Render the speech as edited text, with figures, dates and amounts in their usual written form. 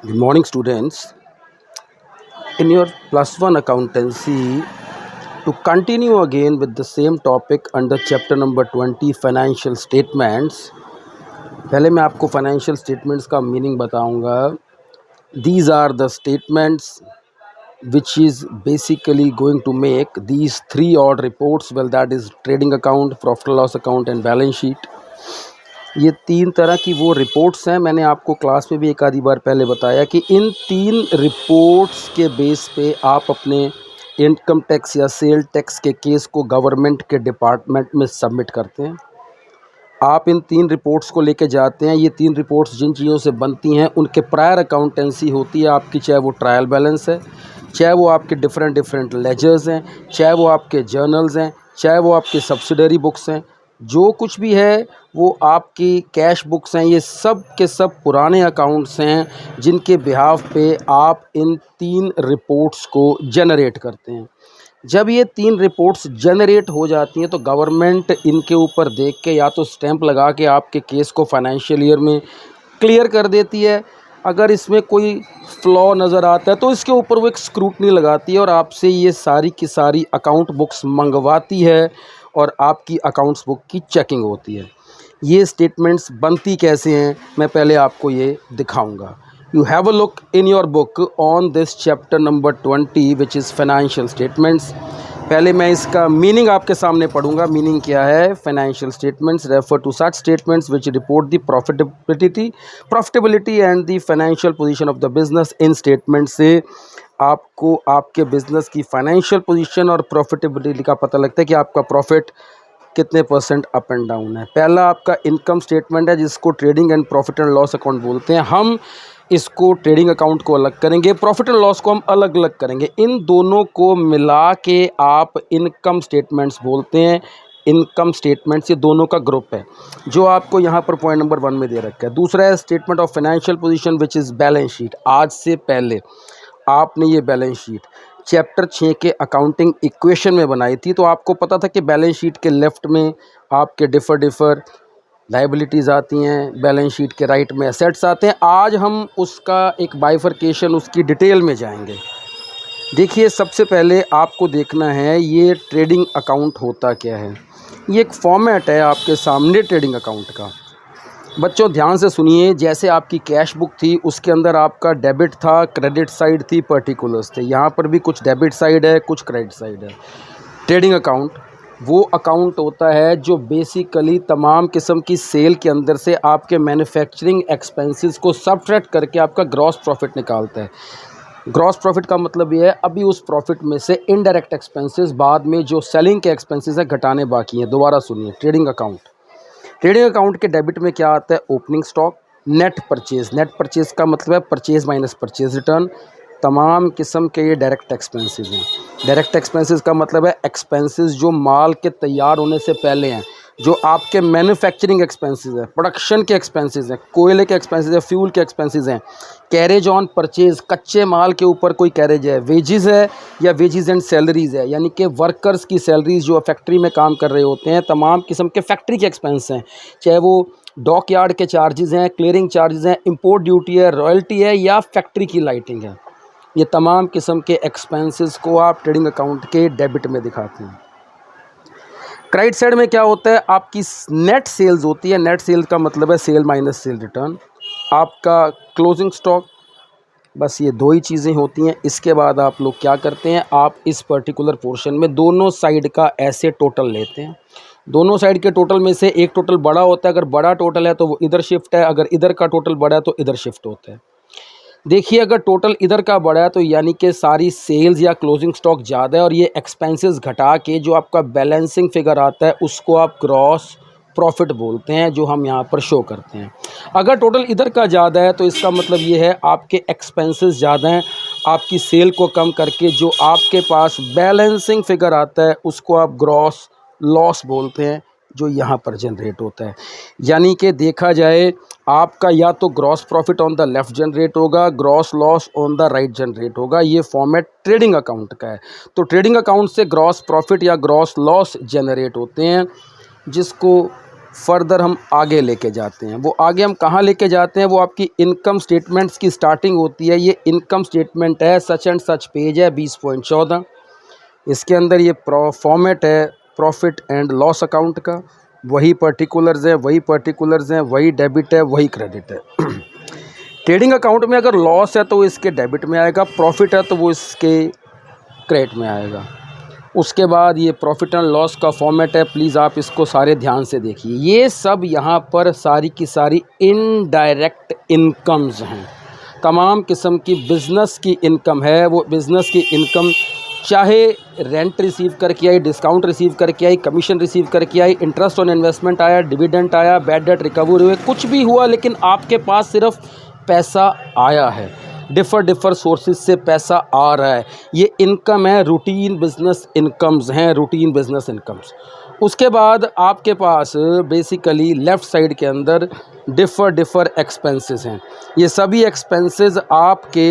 Good morning, students. In your plus one accountancy, to continue again with the same topic under chapter number 20 financial statements, पहले मैं आपको financial statements का meaning बताऊंगा. These are the statements which is basically going to make these three odd reports, well, that is trading account, profit and loss account and balance sheet. ये तीन तरह की वो रिपोर्ट्स हैं. मैंने आपको क्लास में भी एक आधी बार पहले बताया कि इन तीन रिपोर्ट्स के बेस पे आप अपने इनकम टैक्स या सेल टैक्स के केस को गवर्नमेंट के डिपार्टमेंट में सबमिट करते हैं. आप इन तीन रिपोर्ट्स को लेके जाते हैं. ये तीन रिपोर्ट्स जिन चीज़ों से बनती हैं उनके प्रायर अकाउंटेंसी होती है आपकी, चाहे वो ट्रायल बैलेंस है, चाहे वो आपके डिफरेंट लेजर्स हैं, चाहे वो आपके जर्नल्स हैं, चाहे वो आपके सब्सिडरी बुक्स हैं. जो कुछ भी है वो आपकी कैश बुक्स हैं. ये सब के सब पुराने अकाउंट्स हैं जिनके बिहाफ पे आप इन तीन रिपोर्ट्स को जनरेट करते हैं. जब ये तीन रिपोर्ट्स जनरेट हो जाती हैं तो गवर्नमेंट इनके ऊपर देख के या तो स्टैंप लगा के आपके केस को फाइनेंशियल ईयर में क्लियर कर देती है. अगर इसमें कोई फ्लॉ नज़र आता है तो इसके ऊपर वो एक स्क्रूटनी लगाती है और आपसे ये सारी की सारी अकाउंट बुक्स मंगवाती है और आपकी अकाउंट्स बुक की चेकिंग होती है. ये स्टेटमेंट्स बनती कैसे हैं मैं पहले आपको ये दिखाऊंगा. You have a look in your book on this chapter number 20 which is financial statements. पहले मैं इसका मीनिंग आपके सामने पढ़ूंगा. मीनिंग क्या है? Financial statements refer to such statements which report the profitability and the financial position of the business. इन statement से आपको आपके बिजनेस की फाइनेंशियल पोजीशन और प्रॉफिटेबिलिटी का पता लगता है कि आपका प्रॉफिट कितने परसेंट अप एंड डाउन है. पहला आपका इनकम स्टेटमेंट है जिसको trading and profit and loss account बोलते हैं. हम इसको ट्रेडिंग अकाउंट को अलग करेंगे, प्रॉफिट एंड लॉस को हम अलग अलग करेंगे. इन दोनों को मिला के आप इनकम स्टेटमेंट्स बोलते हैं. इनकम स्टेटमेंट्स ये दोनों का ग्रुप है जो आपको यहाँ पर पॉइंट नंबर 1 में दे रखा है. दूसरा है statement of financial position which is balance sheet. आज से पहले आपने ये बैलेंस शीट चैप्टर 6 के अकाउंटिंग इक्वेशन में बनाई थी तो आपको पता था कि बैलेंस शीट के लेफ़्ट में आपके डिफ़र लाइबिलिटीज़ आती हैं, बैलेंस शीट के राइट में एसेट्स आते हैं. आज हम उसका एक बाइफरकेशन, उसकी डिटेल में जाएंगे. देखिए, सबसे पहले आपको देखना है ये ट्रेडिंग अकाउंट होता क्या है. ये एक फॉर्मेट है आपके सामने ट्रेडिंग अकाउंट का. बच्चों ध्यान से सुनिए. जैसे आपकी कैश बुक थी उसके अंदर आपका डेबिट था, क्रेडिट साइड थी, पर्टिकुलर्स थे. यहाँ पर भी कुछ डेबिट साइड है, कुछ क्रेडिट साइड है. ट्रेडिंग अकाउंट वो अकाउंट होता है जो बेसिकली तमाम किस्म की सेल के अंदर से आपके मैन्युफैक्चरिंग एक्सपेंसेस को सबट्रैक्ट करके आपका ग्रॉस प्रॉफिट निकालता है. ग्रॉस प्रॉफिट का मतलब ये है अभी उस प्रॉफिट में से इनडायरेक्ट एक्सपेंसेस, बाद में जो सेलिंग के एक्सपेंसेस है, घटाने बाकी हैं. दोबारा सुनिए. ट्रेडिंग अकाउंट के डेबिट में क्या आता है? Opening stock, net purchase. Net purchase का मतलब है परचेज माइनस परचेज रिटर्न. तमाम किस्म के ये डायरेक्ट एक्सपेंसेस हैं. डायरेक्ट एक्सपेंसेस का मतलब है एक्सपेंसेस जो माल के तैयार होने से पहले हैं, जो आपके मैन्युफैक्चरिंग एक्सपेंसेस हैं, प्रोडक्शन के एक्सपेंसेस हैं, कोयले के एक्सपेंसेस हैं, फ्यूल के एक्सपेंसेस हैं. कैरेज ऑन परचेज, कच्चे माल के ऊपर कोई कैरेज है. वेजेस है या वेजेस एंड सैलरीज है, यानी कि वर्कर्स की सैलरीज जो फैक्ट्री में काम कर रहे होते हैं. तमाम किस्म के फैक्ट्री के एक्सपेंस हैं, चाहे वो डॉक यार्ड के चार्जेस हैं, क्लियरिंग चार्जेस हैं, इंपोर्ट ड्यूटी है, रॉयल्टी है या फैक्ट्री की लाइटिंग है. ये तमाम किस्म के एक्सपेंसेस को आप ट्रेडिंग अकाउंट के डेबिट में दिखाते हैं. क्रेडिट साइड में क्या होता है? आपकी नेट सेल्स होती है. नेट सेल का मतलब है सेल माइनस सेल रिटर्न. आपका क्लोजिंग स्टॉक. बस ये दो ही चीज़ें होती हैं. इसके बाद आप लोग क्या करते हैं? आप इस पर्टिकुलर पोर्शन में दोनों साइड का ऐसे टोटल लेते हैं. दोनों साइड के टोटल में से एक टोटल बड़ा होता है. अगर बड़ा टोटल है तो वो इधर शिफ्ट है, अगर इधर का टोटल बड़ा है तो इधर शिफ्ट होता है. देखिए, अगर टोटल इधर का बड़ा है तो यानी कि सारी सेल्स या क्लोजिंग स्टॉक ज़्यादा है और ये एक्सपेंसेस घटा के जो आपका बैलेंसिंग फिगर आता है उसको आप ग्रॉस प्रॉफिट बोलते हैं, जो हम यहाँ पर शो करते हैं. अगर टोटल इधर का ज़्यादा है तो इसका मतलब ये है आपके एक्सपेंसेस ज़्यादा हैं. आपकी सेल को कम करके जो आपके पास बैलेंसिंग फिगर आता है उसको आप ग्रॉस लॉस बोलते हैं, जो यहाँ पर जनरेट होता है. यानी कि देखा जाए आपका या तो gross profit on the left generate होगा, gross loss on the right generate होगा. ये फॉर्मेट ट्रेडिंग अकाउंट का है. तो ट्रेडिंग अकाउंट से ग्रॉस प्रॉफिट या ग्रॉस लॉस जनरेट होते हैं, जिसको फर्दर हम आगे लेके जाते हैं। वो आगे हम कहाँ लेके जाते हैं, वो आपकी इनकम स्टेटमेंट्स की स्टार्टिंग होती है। ये इनकम स्टेटमेंट है, सच एंड सच पेज है 20.14। इसके अंदर ये फॉर्मेट है प्रॉफिट एंड लॉस अकाउंट का। वही पर्टिकुलर्स हैं, वही डेबिट है, वही क्रेडिट है। ट्रेडिंग अकाउंट में अगर लॉस है तो वो इसके डेबिट में आएगा, प्रॉफिट है तो वो इसके क्रेडिट में आएगा। उसके बाद ये प्रॉफिट एंड लॉस का फॉर्मेट है, प्लीज़ आप इसको सारे ध्यान से देखिए। ये सब यहाँ पर सारी की सारी इनडायरेक्ट इनकम्स हैं। तमाम किस्म की बिज़नेस की इनकम है। वो बिज़नेस की इनकम चाहे रेंट रिसीव करके आई, डिस्काउंट रिसीव करके आई, कमीशन रिसीव करके आई, इंटरेस्ट ऑन इन्वेस्टमेंट आया, डिविडेंट आया, बैड डेट रिकवर हुए, कुछ भी हुआ, लेकिन आपके पास सिर्फ पैसा आया है। डिफ़र सोर्सेज से पैसा आ रहा है। ये इनकम है, रूटीन बिजनेस इनकम्स हैं, रूटीन बिजनेस इनकम्स। उसके बाद आपके पास बेसिकली लेफ़्ट साइड के अंदर डिफ़र एक्सपेंसेस हैं। ये सभी एक्सपेंसेस आपके